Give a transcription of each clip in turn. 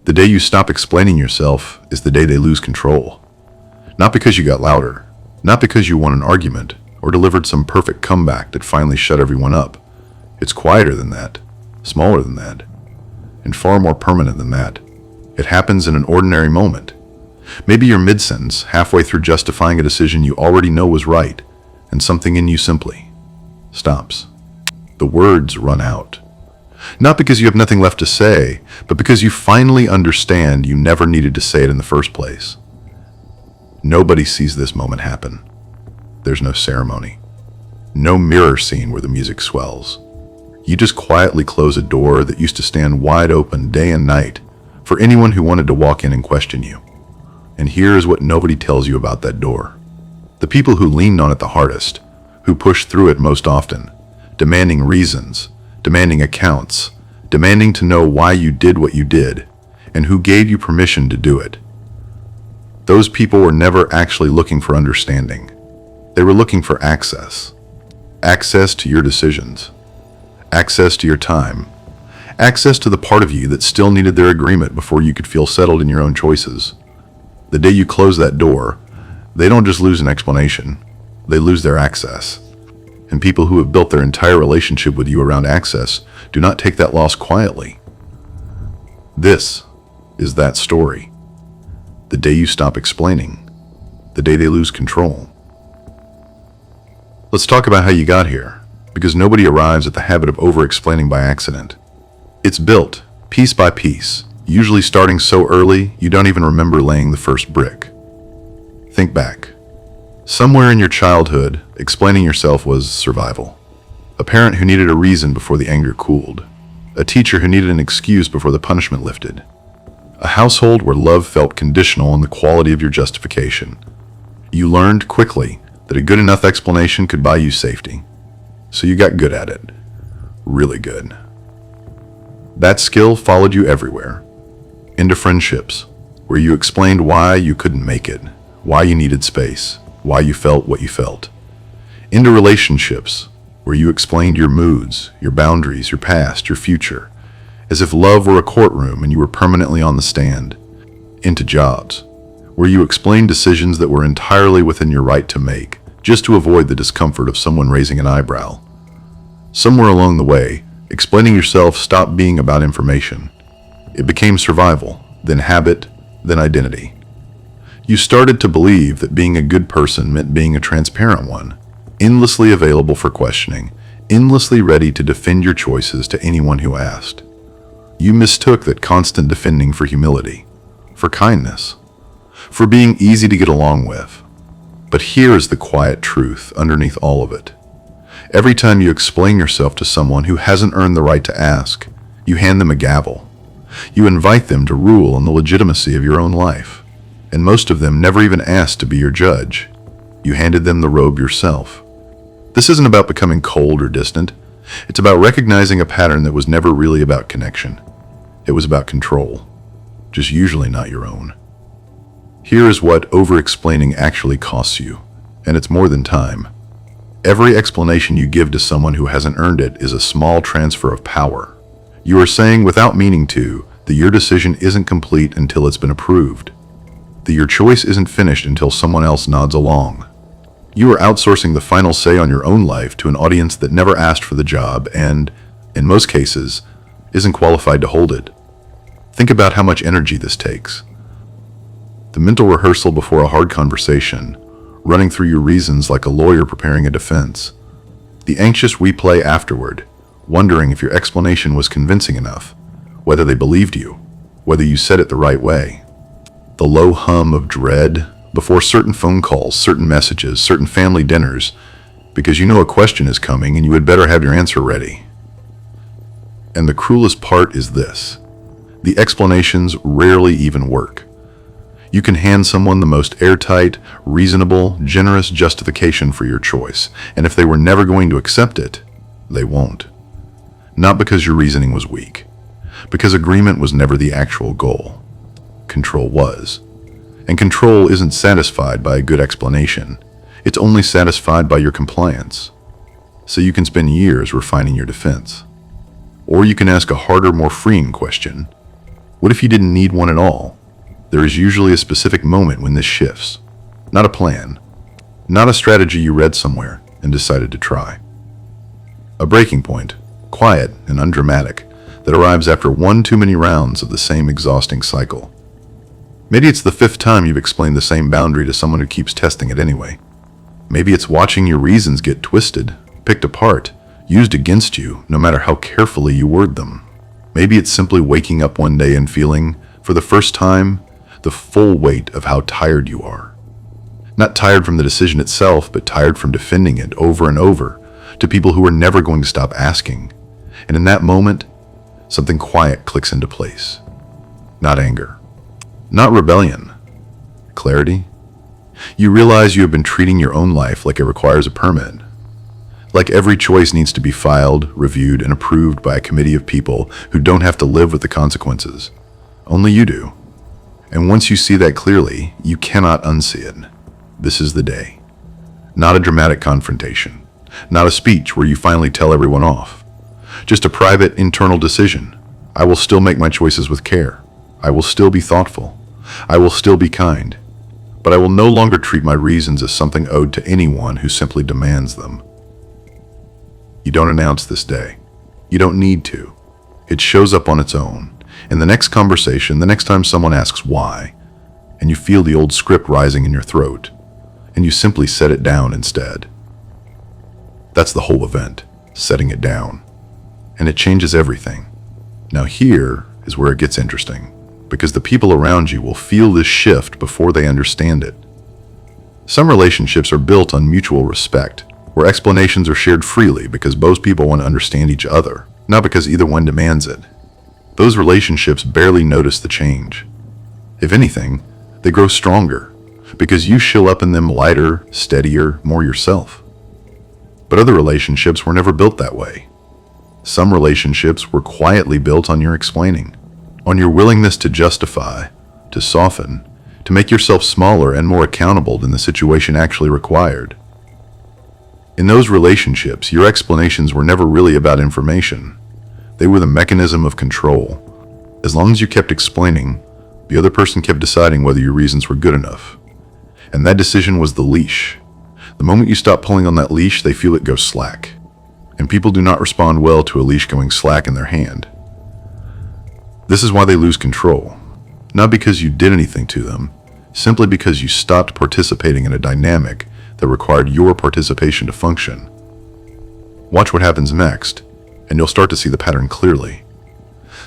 The day you stop explaining yourself is the day they lose control. Not because you got louder, not because you won an argument or delivered some perfect comeback that finally shut everyone up. It's quieter than that, smaller than that, and far more permanent than that. It happens in an ordinary moment. Maybe you're mid-sentence, halfway through justifying a decision you already know was right, and something in you simply stops. The words run out. Not because you have nothing left to say, but because you finally understand you never needed to say it in the first place. Nobody sees this moment happen. There's no ceremony. No mirror scene where the music swells. You just quietly close a door that used to stand wide open day and night for anyone who wanted to walk in and question you. And here is what nobody tells you about that door. The people who leaned on it the hardest, who pushed through it most often, demanding reasons, demanding accounts, demanding to know why you did what you did, and who gave you permission to do it. Those people were never actually looking for understanding. They were looking for access. Access to your decisions. Access to your time. Access to the part of you that still needed their agreement before you could feel settled in your own choices. The day you close that door, they don't just lose an explanation, they lose their access. And people who have built their entire relationship with you around access do not take that loss quietly. This is that story. The day you stop explaining, the day they lose control. Let's talk about how you got here, because nobody arrives at the habit of over-explaining by accident. It's built, piece by piece, usually starting so early you don't even remember laying the first brick. Think back. Somewhere in your childhood, explaining yourself was survival. A parent who needed a reason before the anger cooled. A teacher who needed an excuse before the punishment lifted. A household where love felt conditional on the quality of your justification. You learned quickly that a good enough explanation could buy you safety. So you got good at it. Really good. That skill followed you everywhere. Into friendships, where you explained why you couldn't make it, why you needed space, why you felt what you felt. Into relationships, where you explained your moods, your boundaries, your past, your future, as if love were a courtroom and you were permanently on the stand. Into jobs, where you explained decisions that were entirely within your right to make, just to avoid the discomfort of someone raising an eyebrow. Somewhere along the way, explaining yourself stopped being about information. It became survival, then habit, then identity. You started to believe that being a good person meant being a transparent one, endlessly available for questioning, endlessly ready to defend your choices to anyone who asked. You mistook that constant defending for humility, for kindness, for being easy to get along with. But here is the quiet truth underneath all of it. Every time you explain yourself to someone who hasn't earned the right to ask, you hand them a gavel. You invite them to rule on the legitimacy of your own life. And most of them never even asked to be your judge. You handed them the robe yourself. This isn't about becoming cold or distant. It's about recognizing a pattern that was never really about connection. It was about control, just usually not your own. Here is what over-explaining actually costs you, and it's more than time. Every explanation you give to someone who hasn't earned it is a small transfer of power. You are saying without meaning to that your decision isn't complete until it's been approved, that your choice isn't finished until someone else nods along. You are outsourcing the final say on your own life to an audience that never asked for the job and, in most cases, isn't qualified to hold it. Think about how much energy this takes. The mental rehearsal before a hard conversation, running through your reasons like a lawyer preparing a defense. The anxious replay afterward, wondering if your explanation was convincing enough, whether they believed you, whether you said it the right way. The low hum of dread before certain phone calls, certain messages, certain family dinners, because you know a question is coming and you had better have your answer ready. And the cruelest part is this: the explanations rarely even work. You can hand someone the most airtight, reasonable, generous justification for your choice, and if they were never going to accept it, they won't. Not because your reasoning was weak, because agreement was never the actual goal. Control was. And control isn't satisfied by a good explanation. It's only satisfied by your compliance. So you can spend years refining your defense. Or you can ask a harder, more freeing question. What if you didn't need one at all? There is usually a specific moment when this shifts. Not a plan, not a strategy you read somewhere and decided to try. A breaking point, quiet and undramatic, that arrives after one too many rounds of the same exhausting cycle. Maybe it's the 5th time you've explained the same boundary to someone who keeps testing it anyway. Maybe it's watching your reasons get twisted, picked apart, used against you, no matter how carefully you word them. Maybe it's simply waking up one day and feeling, for the first time, the full weight of how tired you are. Not tired from the decision itself, but tired from defending it over and over to people who are never going to stop asking. And in that moment, something quiet clicks into place. Not anger. Not rebellion. Clarity. You realize you have been treating your own life like it requires a permit. Like every choice needs to be filed, reviewed, and approved by a committee of people who don't have to live with the consequences. Only you do. And once you see that clearly, you cannot unsee it. This is the day. Not a dramatic confrontation. Not a speech where you finally tell everyone off. Just a private, internal decision. I will still make my choices with care. I will still be thoughtful. I will still be kind. But I will no longer treat my reasons as something owed to anyone who simply demands them. You don't announce this day. You don't need to. It shows up on its own. In the next conversation, the next time someone asks why, and you feel the old script rising in your throat, and you simply set it down instead. That's the whole event, setting it down. And it changes everything. Now here is where it gets interesting, because the people around you will feel this shift before they understand it. Some relationships are built on mutual respect, where explanations are shared freely because both people want to understand each other, not because either one demands it. Those relationships barely notice the change. If anything, they grow stronger, because you show up in them lighter, steadier, more yourself. But other relationships were never built that way. Some relationships were quietly built on your explaining, on your willingness to justify, to soften, to make yourself smaller and more accountable than the situation actually required. In those relationships, your explanations were never really about information. They were the mechanism of control. As long as you kept explaining, the other person kept deciding whether your reasons were good enough. And that decision was the leash. The moment you stop pulling on that leash, they feel it go slack. And people do not respond well to a leash going slack in their hand. This is why they lose control. Not because you did anything to them, simply because you stopped participating in a dynamic that required your participation to function. Watch what happens next, and you'll start to see the pattern clearly.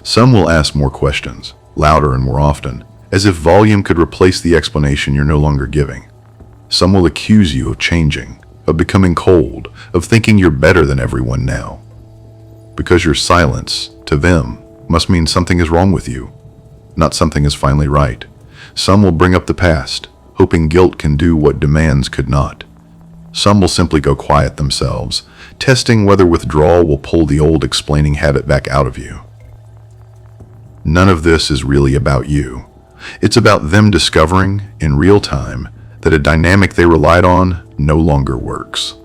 Some will ask more questions, louder and more often, as if volume could replace the explanation you're no longer giving. Some will accuse you of changing, of becoming cold, of thinking you're better than everyone now. Because your silence, to them, must mean something is wrong with you, not something is finally right. Some will bring up the past, hoping guilt can do what demands could not. Some will simply go quiet themselves, testing whether withdrawal will pull the old explaining habit back out of you. None of this is really about you. It's about them discovering, in real time, that a dynamic they relied on no longer works.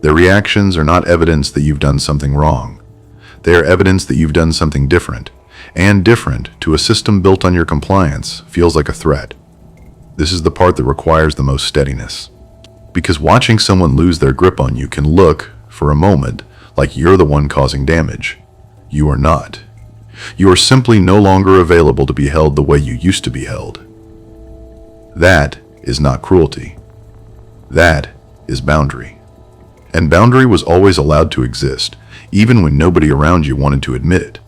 Their reactions are not evidence that you've done something wrong. They are evidence that you've done something different, and different to a system built on your compliance feels like a threat. This is the part that requires the most steadiness. Because watching someone lose their grip on you can look, for a moment, like you're the one causing damage. You are not. You are simply no longer available to be held the way you used to be held. That is not cruelty. That is boundary. And boundary was always allowed to exist, even when nobody around you wanted to admit it.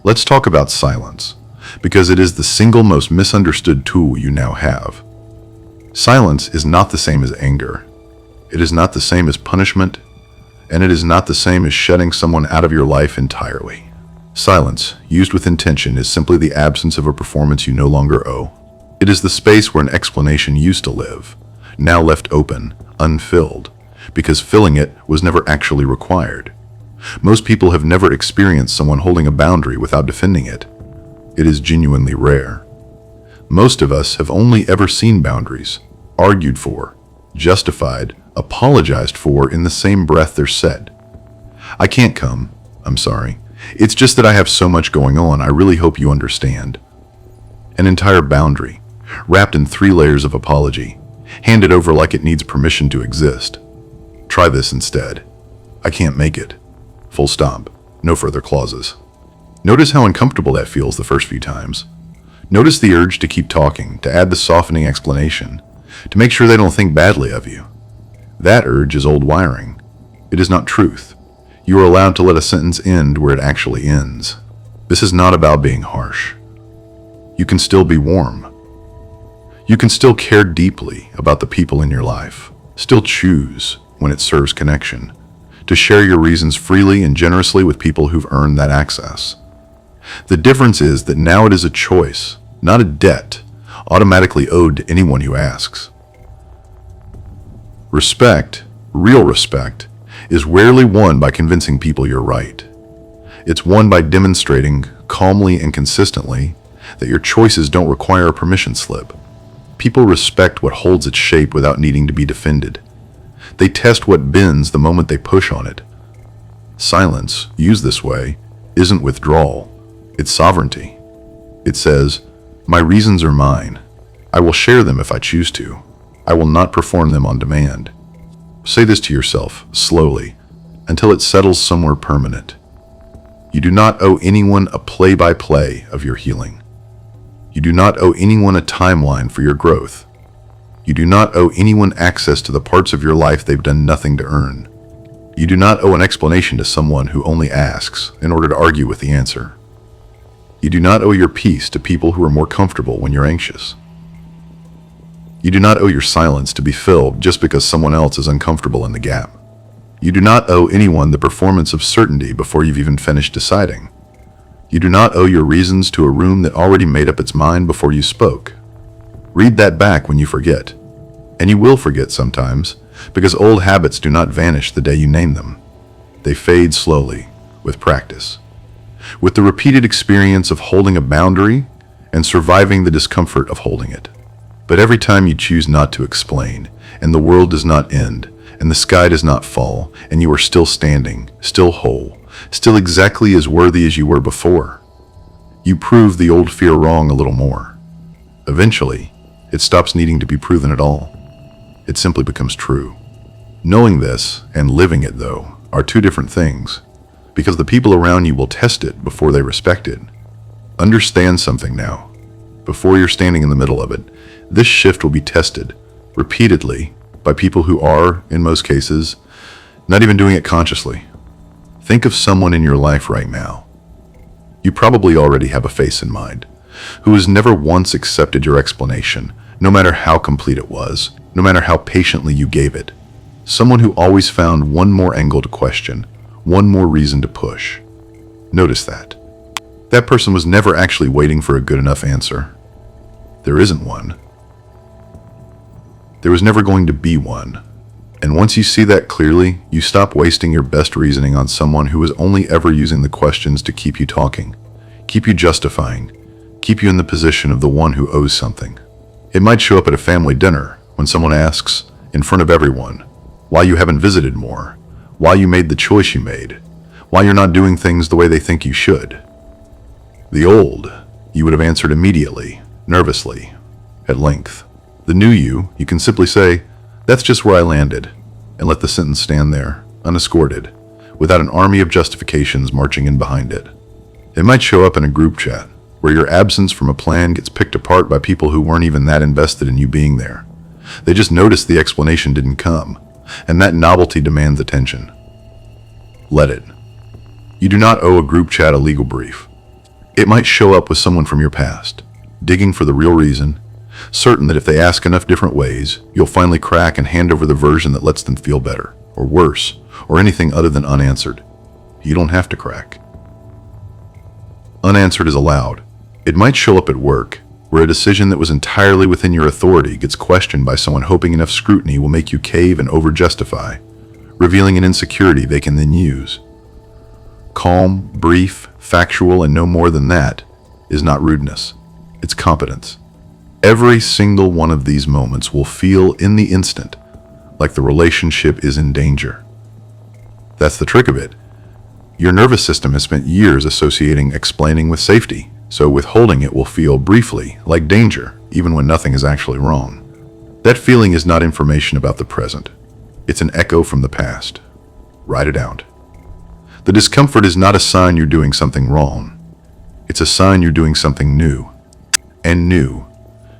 Let's talk about silence, because it is the single most misunderstood tool you now have. Silence is not the same as anger. It is not the same as punishment, and it is not the same as shutting someone out of your life entirely. Silence, used with intention, is simply the absence of a performance you no longer owe. It is the space where an explanation used to live, now left open, unfilled, because filling it was never actually required. Most people have never experienced someone holding a boundary without defending it. It is genuinely rare. Most of us have only ever seen boundaries, argued for, justified, apologized for in the same breath they're said. I can't come, I'm sorry, It's just that I have so much going on, I really hope you understand. An entire boundary, wrapped in 3 layers of apology, handed over like it needs permission to exist. Try this instead. I can't make it. Full stop. No further clauses. Notice how uncomfortable that feels the first few times. Notice the urge to keep talking, to add the softening explanation, to make sure they don't think badly of you. That urge is old wiring. It is not truth. You are allowed to let a sentence end where it actually ends. This is not about being harsh. You can still be warm. You can still care deeply about the people in your life. Still choose, when it serves connection, to share your reasons freely and generously with people who've earned that access. The difference is that now it is a choice, not a debt, automatically owed to anyone who asks. Respect, real respect, is rarely won by convincing people you're right. It's won by demonstrating, calmly and consistently, that your choices don't require a permission slip. People respect what holds its shape without needing to be defended. They test what bends the moment they push on it. Silence, used this way, isn't withdrawal. It's sovereignty. It says, my reasons are mine. I will share them if I choose to. I will not perform them on demand. Say this to yourself, slowly, until it settles somewhere permanent. You do not owe anyone a play-by-play of your healing. You do not owe anyone a timeline for your growth. You do not owe anyone access to the parts of your life they've done nothing to earn. You do not owe an explanation to someone who only asks in order to argue with the answer. You do not owe your peace to people who are more comfortable when you're anxious. You do not owe your silence to be filled just because someone else is uncomfortable in the gap. You do not owe anyone the performance of certainty before you've even finished deciding. You do not owe your reasons to a room that already made up its mind before you spoke. Read that back when you forget. And you will forget sometimes, because old habits do not vanish the day you name them. They fade slowly, with practice. With the repeated experience of holding a boundary and surviving the discomfort of holding it. But every time you choose not to explain, and the world does not end, and the sky does not fall, and you are still standing, still whole, still exactly as worthy as you were before, you prove the old fear wrong a little more. Eventually, it stops needing to be proven at all. It simply becomes true. Knowing this and living it, though, are 2 different things, because the people around you will test it before they respect it. Understand something now. Before you're standing in the middle of it, this shift will be tested repeatedly by people who are, in most cases, not even doing it consciously. Think of someone in your life right now. You probably already have a face in mind, who has never once accepted your explanation, no matter how complete it was, no matter how patiently you gave it. Someone who always found one more angle to question, one more reason to push. Notice that. That person was never actually waiting for a good enough answer. There isn't one. There was never going to be one. And once you see that clearly, you stop wasting your best reasoning on someone who is only ever using the questions to keep you talking, keep you justifying, keep you in the position of the one who owes something. It might show up at a family dinner when someone asks, in front of everyone, why you haven't visited more, why you made the choice you made, why you're not doing things the way they think you should. The old, you would have answered immediately, nervously, at length. The new you can simply say, that's just where I landed, and let the sentence stand there, unescorted, without an army of justifications marching in behind it. It might show up in a group chat, where your absence from a plan gets picked apart by people who weren't even that invested in you being there. They just noticed the explanation didn't come, and that novelty demands attention. Let it. You do not owe a group chat a legal brief. It might show up with someone from your past, digging for the real reason, certain that if they ask enough different ways, you'll finally crack and hand over the version that lets them feel better, or worse, or anything other than unanswered. You don't have to crack. Unanswered is allowed. It might show up at work, where a decision that was entirely within your authority gets questioned by someone hoping enough scrutiny will make you cave and over-justify, revealing an insecurity they can then use. Calm, brief, factual, and no more than that is not rudeness. It's competence. Every single one of these moments will feel in the instant like the relationship is in danger. That's the trick of it. Your nervous system has spent years associating explaining with safety, so withholding it will feel briefly like danger, even when nothing is actually wrong. That feeling is not information about the present. It's an echo from the past. Write it out. The discomfort is not a sign you're doing something wrong. It's a sign you're doing something new. And new,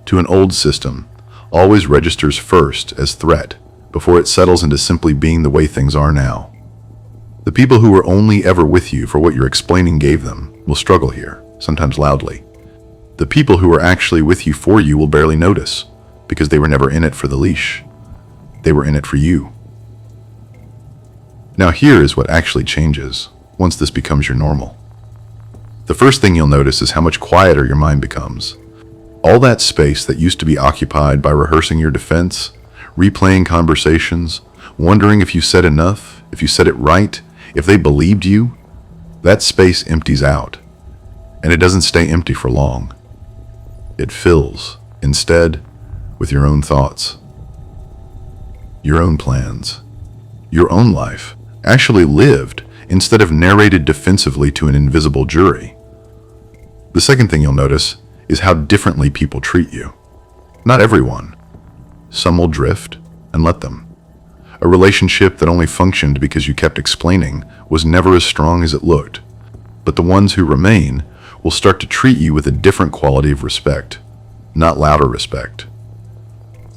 to an old system, always registers first as threat before it settles into simply being the way things are now. The people who were only ever with you for what your explaining gave them will struggle here, sometimes loudly. The people who are actually with you for you will barely notice, because they were never in it for the leash. They were in it for you. Now here is what actually changes once this becomes your normal. The first thing you'll notice is how much quieter your mind becomes. All that space that used to be occupied by rehearsing your defense, replaying conversations, wondering if you said enough, if you said it right, if they believed you, that space empties out. And it doesn't stay empty for long. It fills, instead, with your own thoughts, your own plans, your own life, actually lived instead of narrated defensively to an invisible jury. The second thing you'll notice is how differently people treat you. Not everyone. Some will drift, and let them. A relationship that only functioned because you kept explaining was never as strong as it looked. But the ones who remain will start to treat you with a different quality of respect, not louder respect.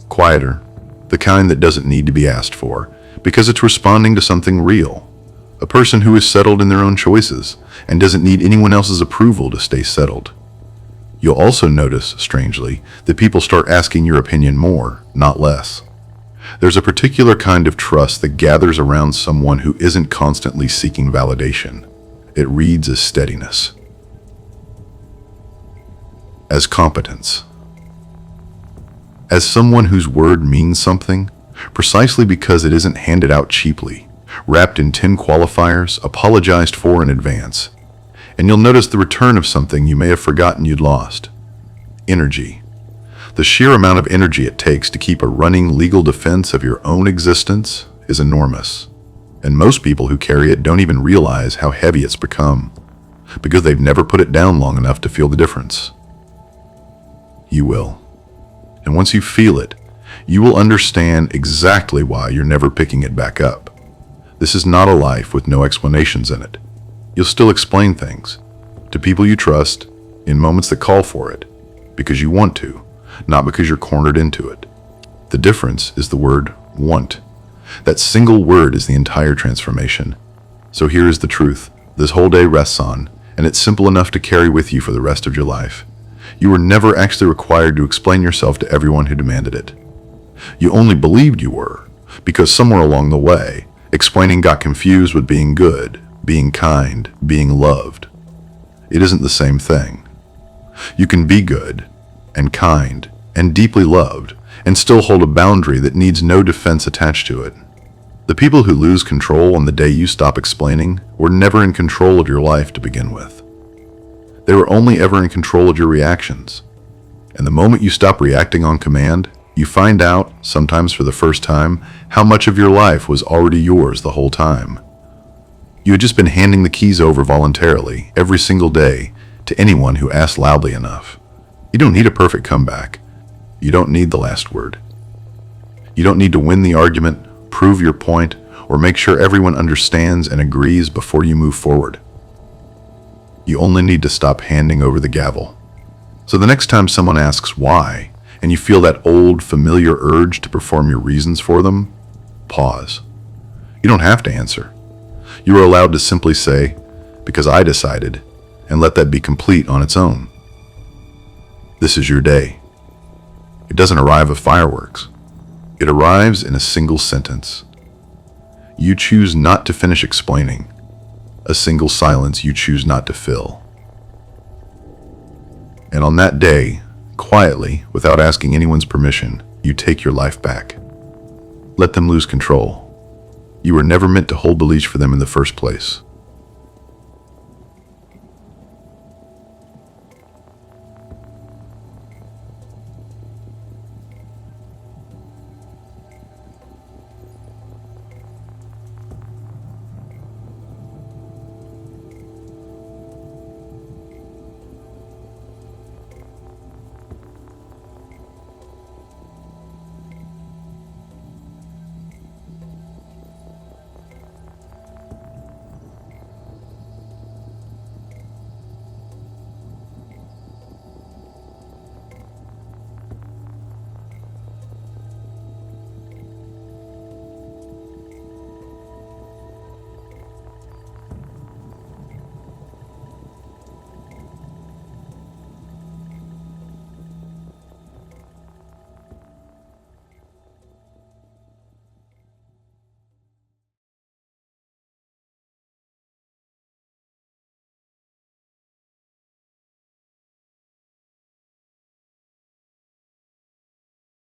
Quieter, the kind that doesn't need to be asked for, because it's responding to something real. A person who is settled in their own choices and doesn't need anyone else's approval to stay settled. You'll also notice, strangely, that people start asking your opinion more, not less. There's a particular kind of trust that gathers around someone who isn't constantly seeking validation. It reads as steadiness, as competence, as someone whose word means something, precisely because it isn't handed out cheaply, wrapped in 10 qualifiers, apologized for in advance. And you'll notice the return of something you may have forgotten you'd lost. Energy. The sheer amount of energy it takes to keep a running legal defense of your own existence is enormous. And most people who carry it don't even realize how heavy it's become, because they've never put it down long enough to feel the difference. You will. And once you feel it, you will understand exactly why you're never picking it back up. This is not a life with no explanations in it. You'll still explain things to people you trust in moments that call for it, because you want to, not because you're cornered into it. The difference is the word want. That single word is the entire transformation. So here is the truth this whole day rests on, and it's simple enough to carry with you for the rest of your life. You were never actually required to explain yourself to everyone who demanded it. You only believed you were, because somewhere along the way, explaining got confused with being good, being kind, being loved. It isn't the same thing. You can be good and kind and deeply loved and still hold a boundary that needs no defense attached to it. The people who lose control on the day you stop explaining were never in control of your life to begin with. They were only ever in control of your reactions. And the moment you stop reacting on command, you find out, sometimes for the first time, how much of your life was already yours the whole time. You had just been handing the keys over voluntarily, every single day, to anyone who asked loudly enough. You don't need a perfect comeback. You don't need the last word. You don't need to win the argument, prove your point, or make sure everyone understands and agrees before you move forward. You only need to stop handing over the gavel. So the next time someone asks why, and you feel that old, familiar urge to perform your reasons for them, pause. You don't have to answer. You are allowed to simply say, because I decided, and let that be complete on its own. This is your day. It doesn't arrive with fireworks. It arrives in a single sentence. You choose not to finish explaining, a single silence you choose not to fill. And on that day, quietly, without asking anyone's permission, you take your life back. Let them lose control. You were never meant to hold the leash for them in the first place.